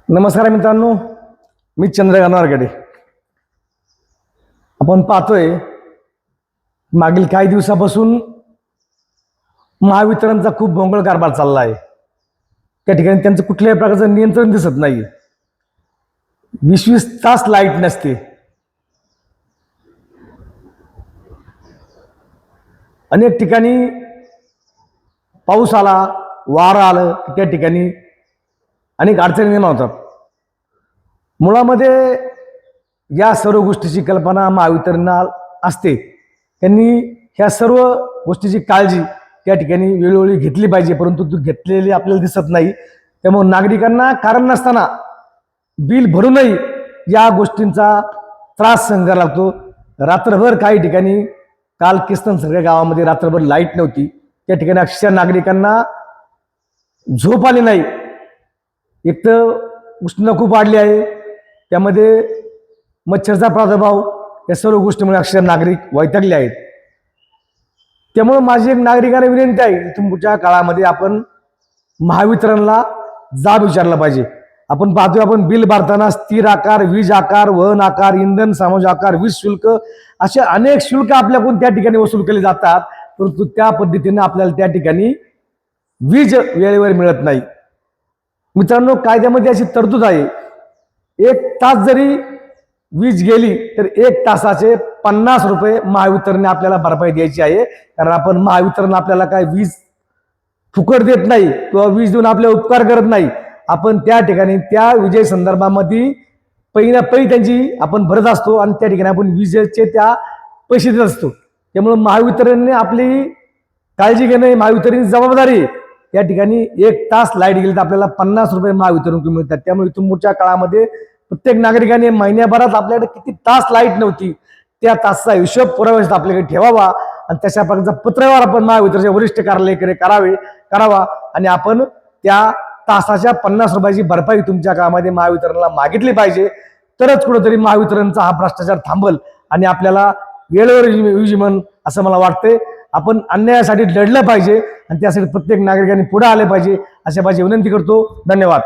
नमस्कार मित्रांनो, मी चंद्रकांत वारगडे. आपण पाहतोय मागील काही दिवसापासून महावितरणचा खूप भोंगळ कारभार चालला आहे. त्या ठिकाणी त्यांचं कुठल्याही प्रकारचं नियंत्रण दिसत नाही. 20-20 तास लाईट नसते. अनेक ठिकाणी पाऊस आला, वारा आलं, त्या ठिकाणी अनेक अडचणी निर्माण होतात. मुळामध्ये या सर्व गोष्टीची कल्पना महावितरणाला असते. त्यांनी ह्या सर्व गोष्टीची काळजी त्या ठिकाणी वेळोवेळी घेतली पाहिजे, परंतु ती घेतलेली आपल्याला दिसत नाही. त्यामुळे नागरिकांना कारण नसताना बिल भरूनही या गोष्टींचा त्रास सहन करावा लागतो. रात्रभर काही ठिकाणी काल किस्तन सगळ्या गावामध्ये रात्रभर लाईट नव्हती. त्या ठिकाणी अक्षरशः नागरिकांना झोप आली नाही. एक तर उष्णता खूप वाढली आहे, त्यामध्ये मच्छरचा प्रादुर्भाव, या सर्व गोष्टीमुळे अक्षरशः नागरिक वैतागले आहेत. त्यामुळे माझी एक नागरिकांना विनंती आहे की तुमच्या काळामध्ये आपण महावितरणला जाब विचारला पाहिजे. आपण पाहतोय, आपण बिल भरताना स्थिर आकार, वीज आकार, वहन आकार, इंधन समावेश आकार, वीज शुल्क असे अनेक शुल्क आपल्याकडून त्या ठिकाणी वसूल केले जातात, परंतु त्या पद्धतीने आपल्याला त्या ठिकाणी वीज वेळेवर मिळत नाही. मित्रांनो, कायद्यामध्ये अशी तरतूद आहे, 1 तास जरी वीज गेली तर 1 तासाचे 50 रुपये महावितरणने आपल्याला भरपाई द्यायची आहे. कारण आपण महावितरण आपल्याला काय वीज फुकट देत नाही किंवा वीज देऊन आपले उपकार करत नाही. आपण त्या ठिकाणी त्या विजय संदर्भामध्ये पहिल्या पै त्यांची आपण भरत असतो आणि त्या ठिकाणी आपण विजेचे त्या पैसे देत असतो. त्यामुळे महावितरणने आपली काळजी घेणे महावितरणची जबाबदारी. त्या ठिकाणी 1 तास लाईट गेली तर आपल्याला 50 रुपये महावितरणकडून मिळतात. त्यामुळे इथून पुढच्या काळामध्ये प्रत्येक नागरिकाने महिन्याभरात आपल्याकडे किती तास लाईट नव्हती त्या तासाचा हिशोब पुराव्यात आपल्याकडे ठेवावा आणि तशा प्रकारचा पत्रव्यवहार आपण महावितरणच्या वरिष्ठ कार्यालयाकडे करावा आणि आपण त्या तासाच्या 50 रुपयाची भरपाई तुमच्या काळामध्ये महावितरणला मागितली पाहिजे. तरच कुठेतरी महावितरणचा हा भ्रष्टाचार थांबल आणि आपल्याला वेळेवर वीज मिळेल असं मला वाटतंय. आपण अन्यायासाठी लढलं पाहिजे आणि त्यासाठी प्रत्येक नागरिकांनी पुढे आले पाहिजे अशा माझी विनंती करतो. धन्यवाद.